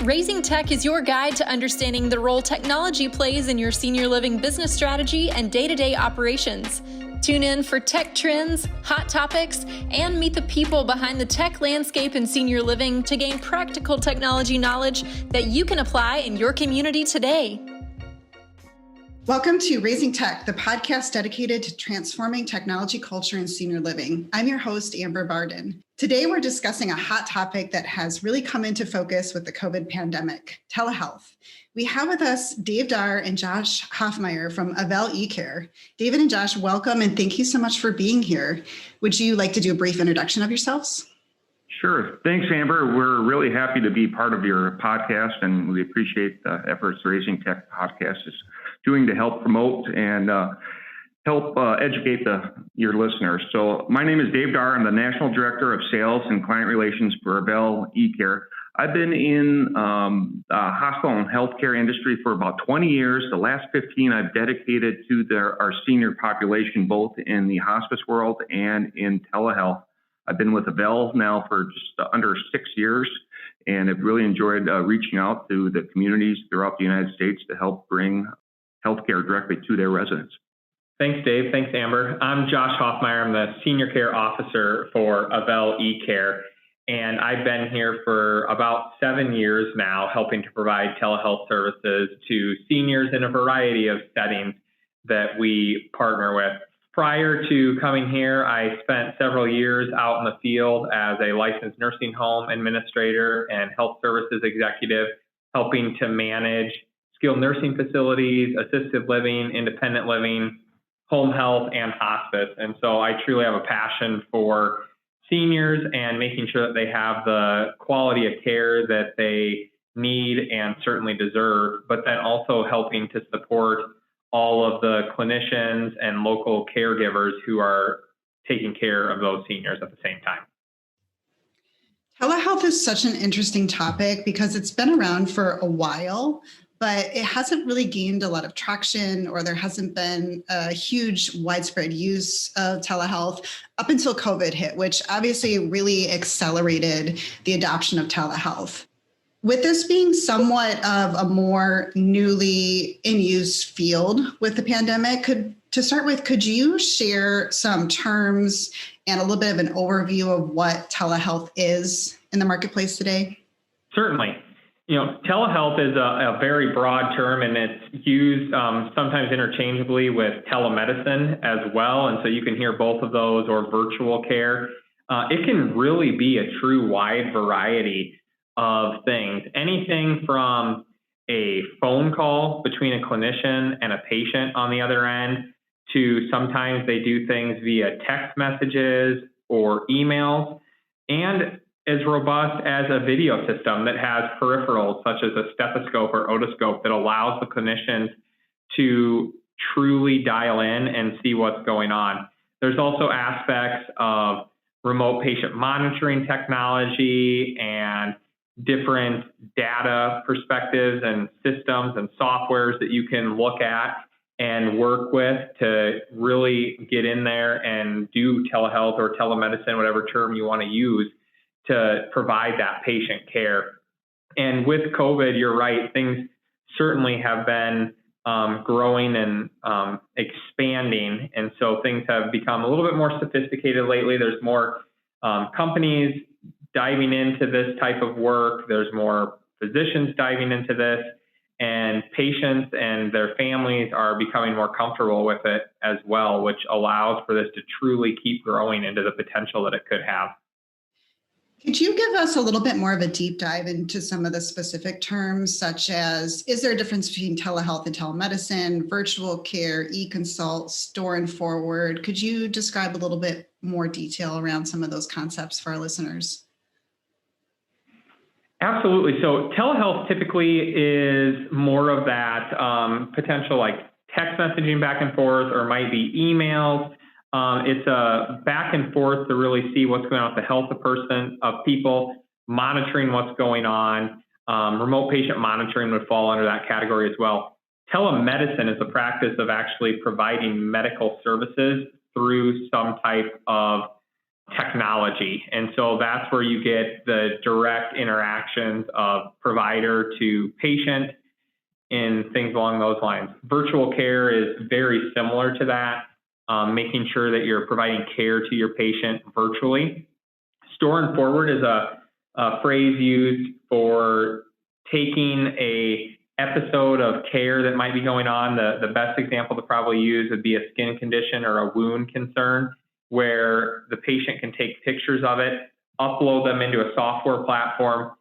Raising Tech is your guide to understanding the role technology plays in your senior living business strategy and day-to-day operations. Tune in for tech trends, hot topics, and meet the people behind the tech landscape in senior living to gain practical technology knowledge that you can apply in your community today. Welcome to Raising Tech, the podcast dedicated to transforming technology culture in senior living. I'm your host, Amber Bardon. Today, we're discussing a hot topic that has really come into focus with the COVID pandemic, telehealth. We have with us David Darr and Josh Hofmeyer from Avel eCare. David and Josh, welcome, and thank you so much for being here. Would you like to do a brief introduction of yourselves? Sure. Thanks, Amber. We're really happy to be part of your podcast, and we appreciate the efforts Raising Tech podcast is doing to help promote and help educate your listeners. So my name is David Darr. I'm the National Director of Sales and Client Relations for Avel eCare. I've been in the hospital and healthcare industry for about 20 years. The last 15 I've dedicated to our senior population, both in the hospice world and in telehealth. I've been with Avel now for just under 6 years, and have really enjoyed reaching out to the communities throughout the United States to help bring healthcare directly to their residents. Thanks, Dave. Thanks, Amber. I'm Josh Hofmeyer. I'm the Senior Care Officer for Avel eCare, and I've been here for about 7 years now, helping to provide telehealth services to seniors in a variety of settings that we partner with. Prior to coming here, I spent several years out in the field as a licensed nursing home administrator and health services executive, helping to manage skilled nursing facilities, assisted living, independent living, home health, and hospice. And so I truly have a passion for seniors and making sure that they have the quality of care that they need and certainly deserve, but then also helping to support all of the clinicians and local caregivers who are taking care of those seniors at the same time. Telehealth is such an interesting topic because it's been around for a while, but it hasn't really gained a lot of traction, or there hasn't been a huge widespread use of telehealth up until COVID hit, which obviously really accelerated the adoption of telehealth. With this being somewhat of a more newly in use field with the pandemic, could you share some terms and a little bit of an overview of what telehealth is in the marketplace today? Certainly. Telehealth is a very broad term, and it's used sometimes interchangeably with telemedicine as well. And so you can hear both of those, or virtual care. It can really be a true wide variety of things. Anything from a phone call between a clinician and a patient on the other end, to sometimes they do things via text messages or emails, and as robust as a video system that has peripherals such as a stethoscope or otoscope that allows the clinicians to truly dial in and see what's going on. There's also aspects of remote patient monitoring technology and different data perspectives and systems and softwares that you can look at and work with to really get in there and do telehealth or telemedicine, whatever term you want to use, to provide that patient care. And with COVID, you're right, things certainly have been growing and expanding. And so things have become a little bit more sophisticated lately. There's more companies diving into this type of work. There's more physicians diving into this, and patients and their families are becoming more comfortable with it as well, which allows for this to truly keep growing into the potential that it could have. Could you give us a little bit more of a deep dive into some of the specific terms, such as, is there a difference between telehealth and telemedicine, virtual care, eConsult, store and forward? Could you describe a little bit more detail around some of those concepts for our listeners? Absolutely. So telehealth typically is more of that potential like text messaging back and forth, or might be emails. It's a back and forth to really see what's going on with the health of people, monitoring what's going on. Remote patient monitoring would fall under that category as well. Telemedicine is the practice of actually providing medical services through some type of technology. And so that's where you get the direct interactions of provider to patient and things along those lines. Virtual care is very similar to that, making sure that you're providing care to your patient virtually. Store and forward is a phrase used for taking a episode of care that might be going on. The best example to probably use would be a skin condition or a wound concern, where the patient can take pictures of it, upload them into a software platform,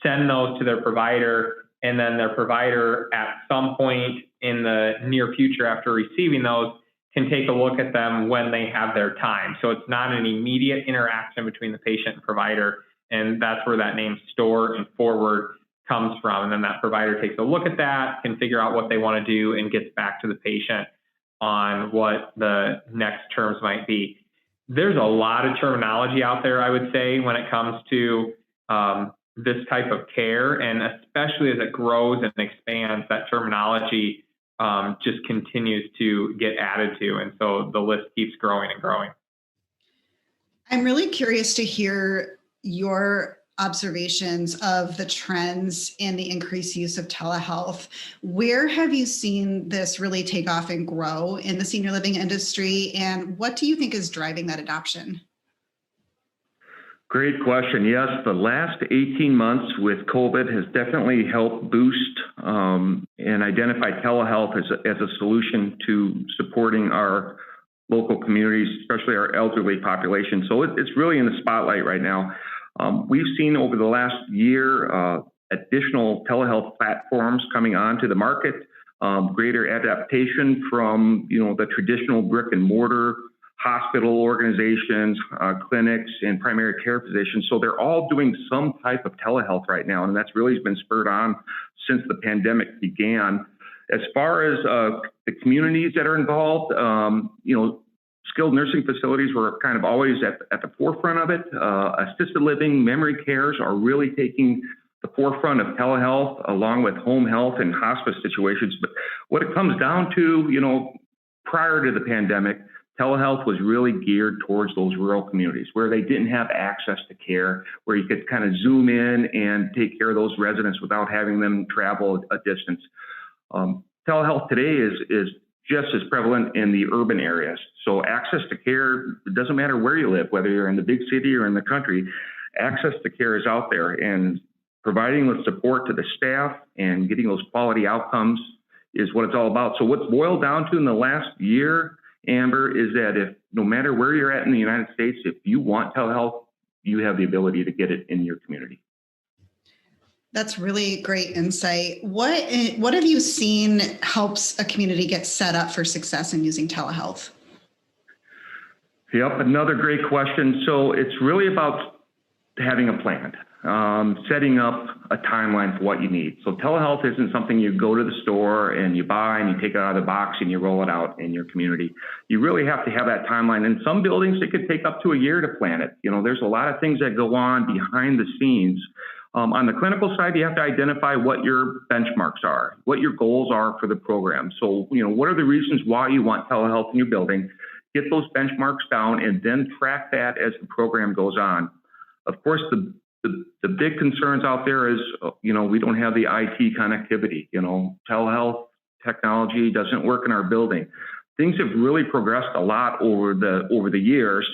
send those to their provider, and then their provider at some point in the near future after receiving those can take a look at them when they have their time. So it's not an immediate interaction between the patient and provider, and that's where that name store and forward comes from. And then that provider takes a look at that, can figure out what they want to do, and gets back to the patient on what the next terms might be. There's a lot of terminology out there, I would say, when it comes to this type of care, and especially as it grows and expands, that terminology just continues to get added to. And so the list keeps growing and growing. I'm really curious to hear your observations of the trends in the increased use of telehealth. Where have you seen this really take off and grow in the senior living industry? And what do you think is driving that adoption? Great question. Yes, the last 18 months with COVID has definitely helped boost and identify telehealth as a solution to supporting our local communities, especially our elderly population. So it's really in the spotlight right now. We've seen over the last year additional telehealth platforms coming onto the market, greater adaptation from the traditional brick and mortar hospital organizations, clinics, and primary care physicians. So they're all doing some type of telehealth right now, and that's really been spurred on since the pandemic began. As far as the communities that are involved, skilled nursing facilities were kind of always at the forefront of it. Assisted living, memory cares are really taking the forefront of telehealth, along with home health and hospice situations. But what it comes down to, prior to the pandemic, telehealth was really geared towards those rural communities where they didn't have access to care, where you could kind of zoom in and take care of those residents without having them travel a distance. Telehealth today is just as prevalent in the urban areas. So access to care, it doesn't matter where you live, whether you're in the big city or in the country, access to care is out there, and providing the support to the staff and getting those quality outcomes is what it's all about. So what's boiled down to in the last year, Amber, is that if no matter where you're at in the United States, if you want telehealth, you have the ability to get it in your community. That's really great insight. What have you seen helps a community get set up for success in using telehealth? Yep, another great question. So it's really about having a plan, setting up a timeline for what you need. So telehealth isn't something you go to the store and you buy and you take it out of the box and you roll it out in your community. You really have to have that timeline. In some buildings, it could take up to a year to plan it. There's a lot of things that go on behind the scenes. On the clinical side, you have to identify what your benchmarks are, what your goals are for the program. So, what are the reasons why you want telehealth in your building? Get those benchmarks down and then track that as the program goes on. Of course, the big concerns out there is, we don't have the IT connectivity. Telehealth technology doesn't work in our building. Things have really progressed a lot over the years,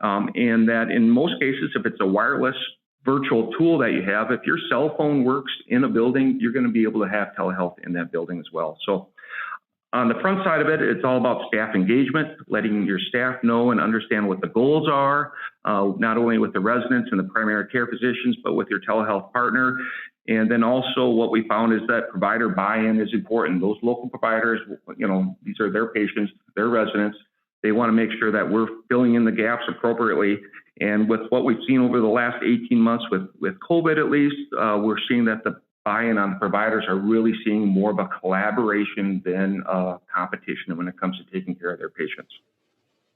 and that in most cases, if it's a wireless virtual tool that you have, if your cell phone works in a building, you're going to be able to have telehealth in that building as well. So on the front side of it, it's all about staff engagement, letting your staff know and understand what the goals are, not only with the residents and the primary care physicians, but with your telehealth partner. And then also what we found is that provider buy-in is important. Those local providers, these are their patients, their residents. They want to make sure that we're filling in the gaps appropriately. And with what we've seen over the last 18 months with COVID, at least, we're seeing that the buy-in on the providers are really seeing more of a collaboration than competition when it comes to taking care of their patients.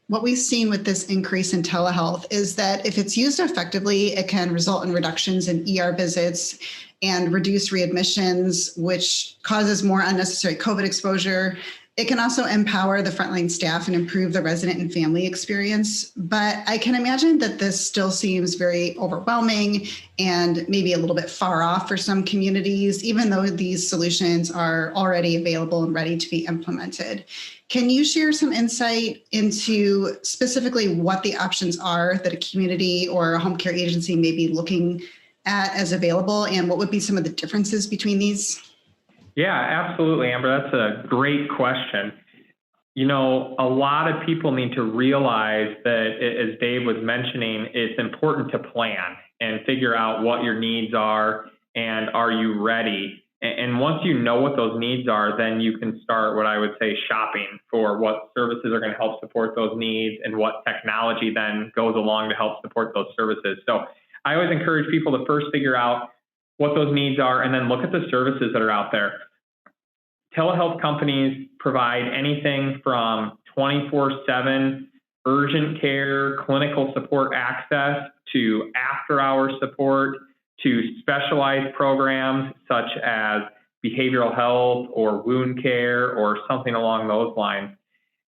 What we've seen with this increase in telehealth is that if it's used effectively, it can result in reductions in ER visits and reduce readmissions, which causes more unnecessary COVID exposure. It can also empower the frontline staff and improve the resident and family experience. But I can imagine that this still seems very overwhelming and maybe a little bit far off for some communities, even though these solutions are already available and ready to be implemented. Can you share some insight into specifically what the options are that a community or a home care agency may be looking at as available, and what would be some of the differences between these? Yeah, absolutely, Amber. That's a great question. You know, a lot of people need to realize that, as Dave was mentioning, it's important to plan and figure out what your needs are and are you ready. And once you know what those needs are, then you can start what I would say shopping for what services are going to help support those needs and what technology then goes along to help support those services. So I always encourage people to first figure out what those needs are and then look at the services that are out there. Telehealth companies provide anything from 24/7 urgent care, clinical support access to after-hours support to specialized programs such as behavioral health or wound care or something along those lines.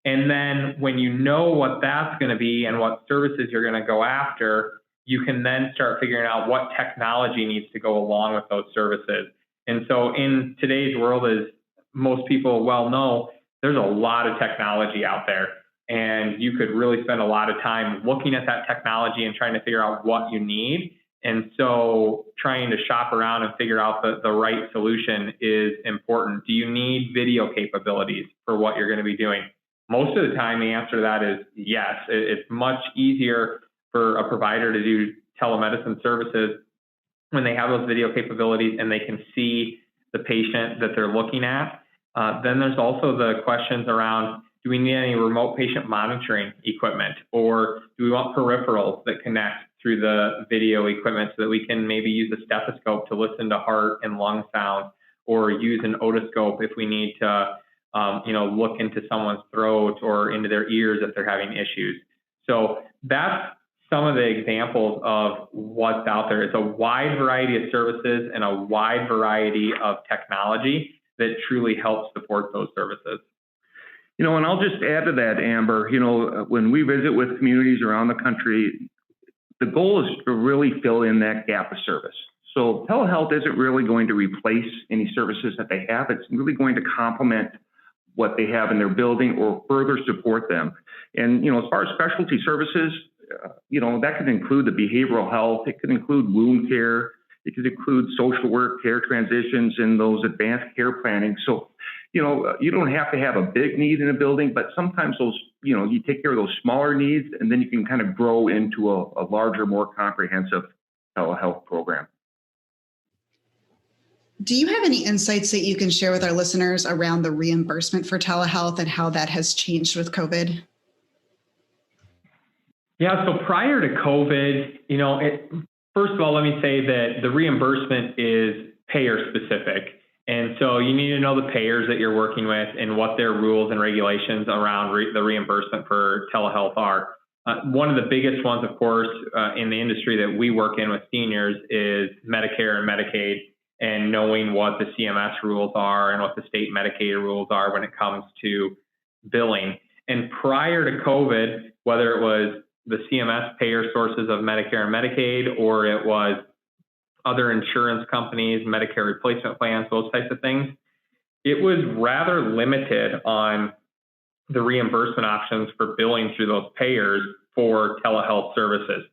And then when you know what that's going to be and what services you're going to go after, you can then start figuring out what technology needs to go along with those services. And so in today's world, as most people well know, there's a lot of technology out there. And you could really spend a lot of time looking at that technology and trying to figure out what you need. And so trying to shop around and figure out the right solution is important. Do you need video capabilities for what you're going to be doing? Most of the time, the answer to that is yes. It's much easier for a provider to do telemedicine services when they have those video capabilities and they can see the patient that they're looking at. Then there's also the questions around, do we need any remote patient monitoring equipment, or do we want peripherals that connect through the video equipment so that we can maybe use a stethoscope to listen to heart and lung sound, or use an otoscope if we need to look into someone's throat or into their ears if they're having issues. So that's some of the examples of what's out there. It's a wide variety of services and a wide variety of technology that truly helps support those services. You know, and I'll just add to that, Amber, you know, when we visit with communities around the country, the goal is to really fill in that gap of service. So telehealth isn't really going to replace any services that they have. It's really going to complement what they have in their building or further support them. And, you know, as far as specialty services, that could include the behavioral health. It could include wound care. It could include social work, care transitions, and those advanced care planning. So, you don't have to have a big need in a building, but sometimes those, you take care of those smaller needs, and then you can kind of grow into a larger, more comprehensive telehealth program. Do you have any insights that you can share with our listeners around the reimbursement for telehealth and how that has changed with COVID? Yeah, so prior to COVID, first of all, let me say that the reimbursement is payer specific. And so you need to know the payers that you're working with and what their rules and regulations around the reimbursement for telehealth are. One of the biggest ones, of course, in the industry that we work in with seniors is Medicare and Medicaid, and knowing what the CMS rules are and what the state Medicaid rules are when it comes to billing. And prior to COVID, whether it was the CMS payer sources of Medicare and Medicaid, or it was other insurance companies, Medicare replacement plans, those types of things, it was rather limited on the reimbursement options for billing through those payers for telehealth services.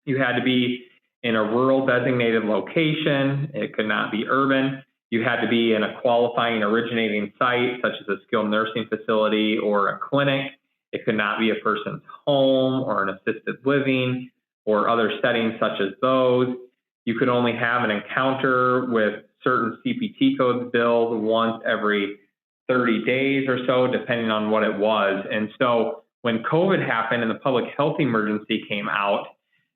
You had to be in a rural designated location. It could not be urban. You had to be in a qualifying originating site, such as a skilled nursing facility or a clinic. It could not be a person's home or an assisted living or other settings such as those. You could only have an encounter with certain CPT codes billed once every 30 days or so, depending on what it was. And so when COVID happened and the public health emergency came out,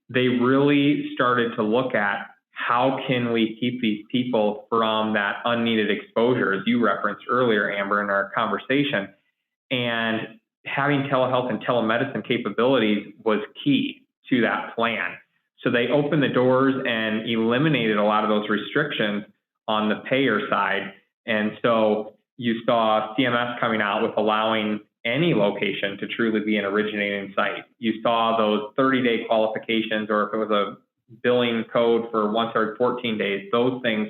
they really started to look at how can we keep these people from that unneeded exposure, as you referenced earlier, Amber, in our conversation. And having telehealth and telemedicine capabilities was key to that plan. So they opened the doors and eliminated a lot of those restrictions on the payer side. And so, you saw CMS coming out with allowing any location to truly be an originating site. You saw those 30-day qualifications, or if it was a billing code for once every 14 days, those things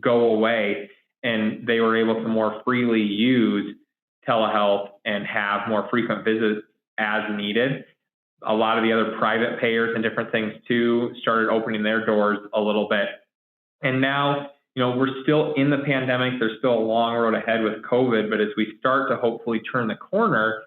go away, and they were able to more freely use telehealth and have more frequent visits as needed. A lot of the other private payers and different things too started opening their doors a little bit. And now, we're still in the pandemic. There's still a long road ahead with COVID, but as we start to hopefully turn the corner,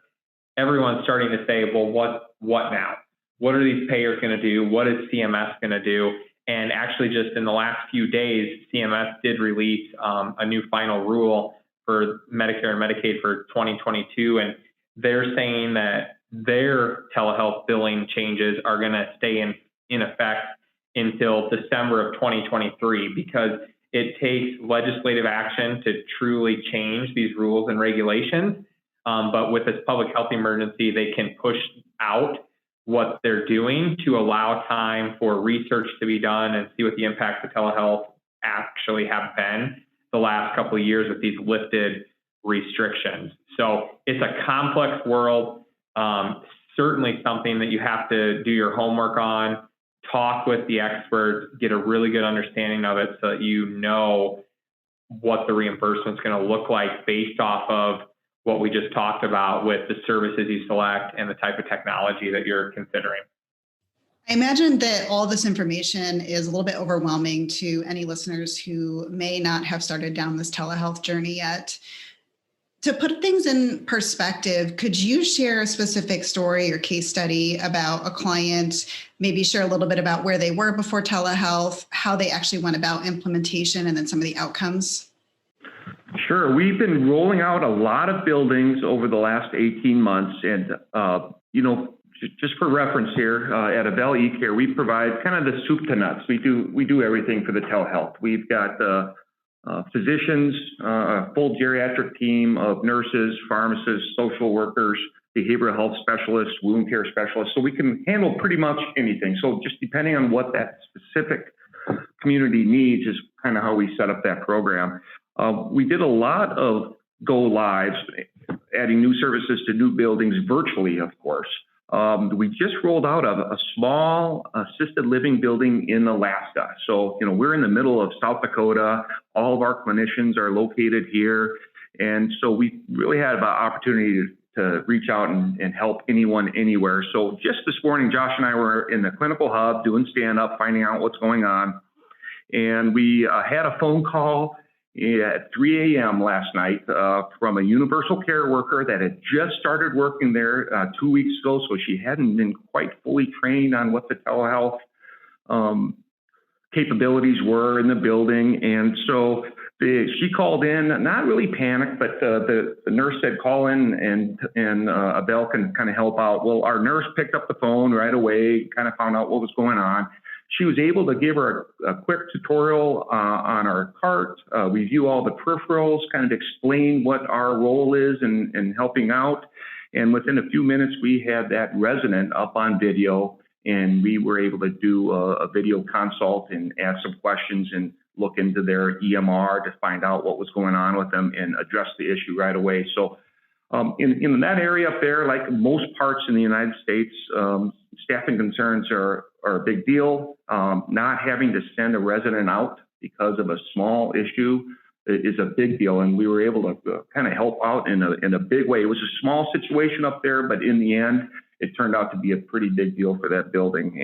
everyone's starting to say, well, what now? What are these payers going to do? What is CMS going to do? And actually, just in the last few days, CMS did release a new final rule for Medicare and Medicaid for 2022. And they're saying that their telehealth billing changes are going to stay in effect until December of 2023, because it takes legislative action to truly change these rules and regulations. But with this public health emergency, they can push out what they're doing to allow time for research to be done and see what the impacts of telehealth actually have been the last couple of years with these lifted restrictions. So it's a complex world, certainly something that you have to do your homework on, talk with the experts, get a really good understanding of it so that you know what the reimbursement is going to look like based off of what we just talked about with the services you select and the type of technology that you're considering. I imagine that all this information is a little bit overwhelming to any listeners who may not have started down this telehealth journey yet. To put things in perspective, could you share a specific story or case study about a client, maybe share a little bit about where they were before telehealth, how they actually went about implementation, and then some of the outcomes? Sure. We've been rolling out a lot of buildings over the last 18 months. And, just for reference here, at Avel eCare, we provide kind of the soup to nuts. We do everything for the telehealth. We've got physicians, a full geriatric team of nurses, pharmacists, social workers, behavioral health specialists, wound care specialists. So we can handle pretty much anything. So just depending on what that specific community needs is kind of how we set up that program. We did a lot of go lives, adding new services to new buildings virtually, of course. We just rolled out a small assisted living building in Alaska. So, we're in the middle of South Dakota. All of our clinicians are located here. And so we really had an opportunity to reach out and help anyone, anywhere. So just this morning, Josh and I were in the clinical hub doing stand-up, finding out what's going on. And we had a phone call at 3 a.m. last night from a universal care worker that had just started working there 2 weeks ago. So she hadn't been quite fully trained on what the telehealth capabilities were in the building. And so she called in, not really panicked, but the nurse said, call in and Avel can kind of help out. Well, our nurse picked up the phone right away, kind of found out what was going on. She was able to give her a quick tutorial on our cart, review all the peripherals, kind of explain what our role is in helping out. And within a few minutes, we had that resident up on video, and we were able to do a video consult and ask some questions and look into their EMR to find out what was going on with them and address the issue right away. So in that area up there, like most parts in the United States, staffing concerns are a big deal. Not having to send a resident out because of a small issue is a big deal. And we were able to kind of help out in a big way. It was a small situation up there, but in the end, it turned out to be a pretty big deal for that building.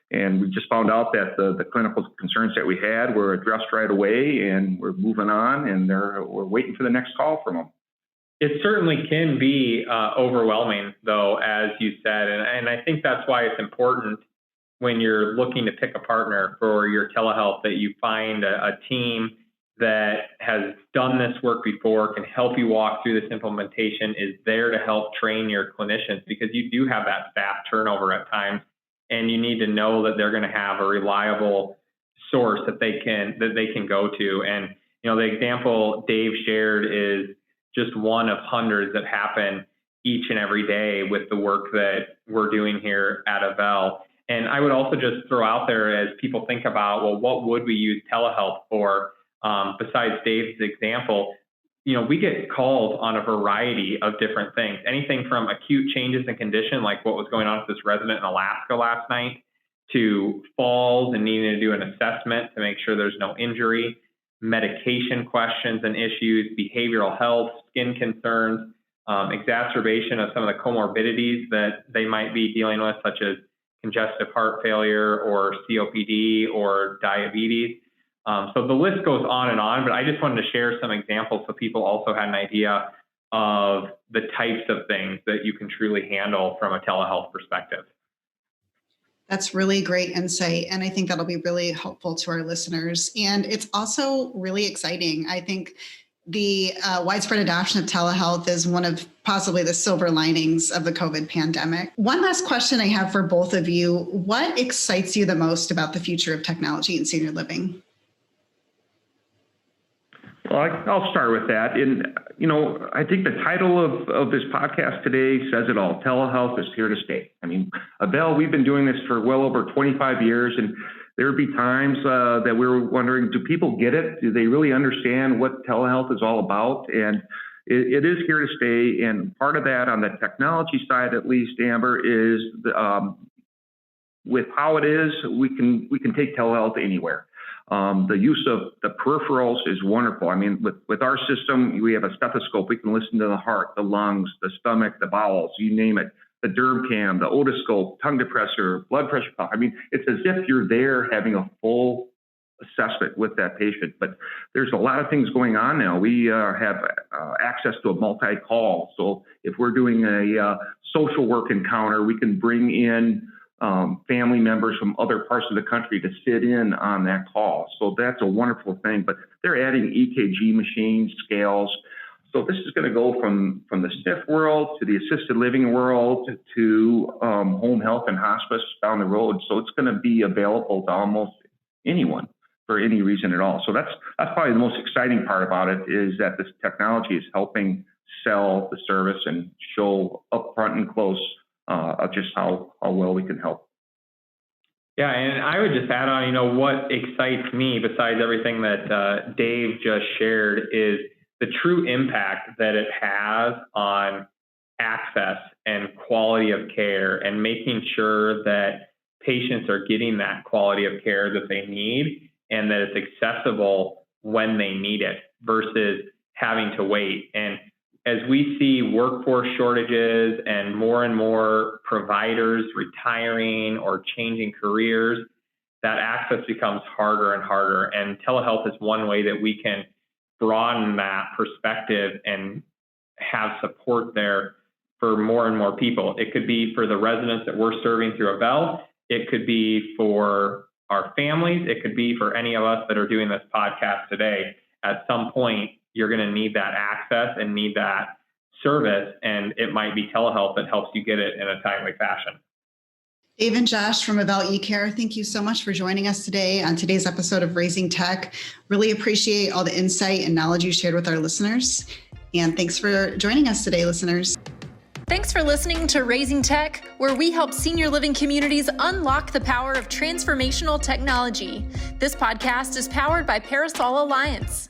And we just found out that the clinical concerns that we had were addressed right away, and we're moving on, and we're waiting for the next call from them. It certainly can be overwhelming, though, as you said, and I think that's why it's important when you're looking to pick a partner for your telehealth that you find a team that has done this work before, can help you walk through this implementation, is there to help train your clinicians, because you do have that staff turnover at times, and you need to know that they're going to have a reliable source that they can go to. And the example Dave shared is just one of hundreds that happen each and every day with the work that we're doing here at Avel. And I would also just throw out there, as people think about, well, what would we use telehealth for? Besides Dave's example, we get calls on a variety of different things, anything from acute changes in condition, like what was going on with this resident in Alaska last night, to falls and needing to do an assessment to make sure there's no injury, medication questions and issues, behavioral health, skin concerns, exacerbation of some of the comorbidities that they might be dealing with, such as congestive heart failure or COPD or diabetes. So the list goes on and on, but I just wanted to share some examples so people also had an idea of the types of things that you can truly handle from a telehealth perspective. That's really great insight. And I think that'll be really helpful to our listeners. And it's also really exciting. I think the widespread adoption of telehealth is one of possibly the silver linings of the COVID pandemic. One last question I have for both of you. What excites you the most about the future of technology in senior living? Well, I'll start with that. And, I think the title of this podcast today says it all. Telehealth is here to stay. I mean, Avel, we've been doing this for well over 25 years, and there would be times that we were wondering, do people get it? Do they really understand what telehealth is all about? And it is here to stay. And part of that on the technology side, at least, Amber, is with how it is, we can take telehealth anywhere. The use of the peripherals is wonderful. I mean, with our system, we have a stethoscope. We can listen to the heart, the lungs, the stomach, the bowels, you name it. The derm cam, the otoscope, tongue depressor, blood pressure cuff. I mean, it's as if you're there having a full assessment with that patient. But there's a lot of things going on now. We have access to a multi-call. So if we're doing a social work encounter, we can bring in family members from other parts of the country to sit in on that call. So that's a wonderful thing. But they're adding EKG machines, scales. So this is going to go from the SNF world to the assisted living world to home health and hospice down the road. So it's going to be available to almost anyone for any reason at all. So that's probably the most exciting part about it, is that this technology is helping sell the service and show up front and close just how well we can help. Yeah, and I would just add on, what excites me besides everything that Dave just shared is the true impact that it has on access and quality of care, and making sure that patients are getting that quality of care that they need and that it's accessible when they need it versus having to wait. And as we see workforce shortages and more providers retiring or changing careers, that access becomes harder and harder. And telehealth is one way that we can broaden that perspective and have support there for more and more people. It could be for the residents that we're serving through Avel. It could be for our families. It could be for any of us that are doing this podcast today. At some point, you're going to need that access and need that service, and it might be telehealth that helps you get it in a timely fashion. Dave and Josh from Avel eCare, thank you so much for joining us today on today's episode of Raising Tech. Really appreciate all the insight and knowledge you shared with our listeners. And thanks for joining us today, listeners. Thanks for listening to Raising Tech, where we help senior living communities unlock the power of transformational technology. This podcast is powered by Parasol Alliance.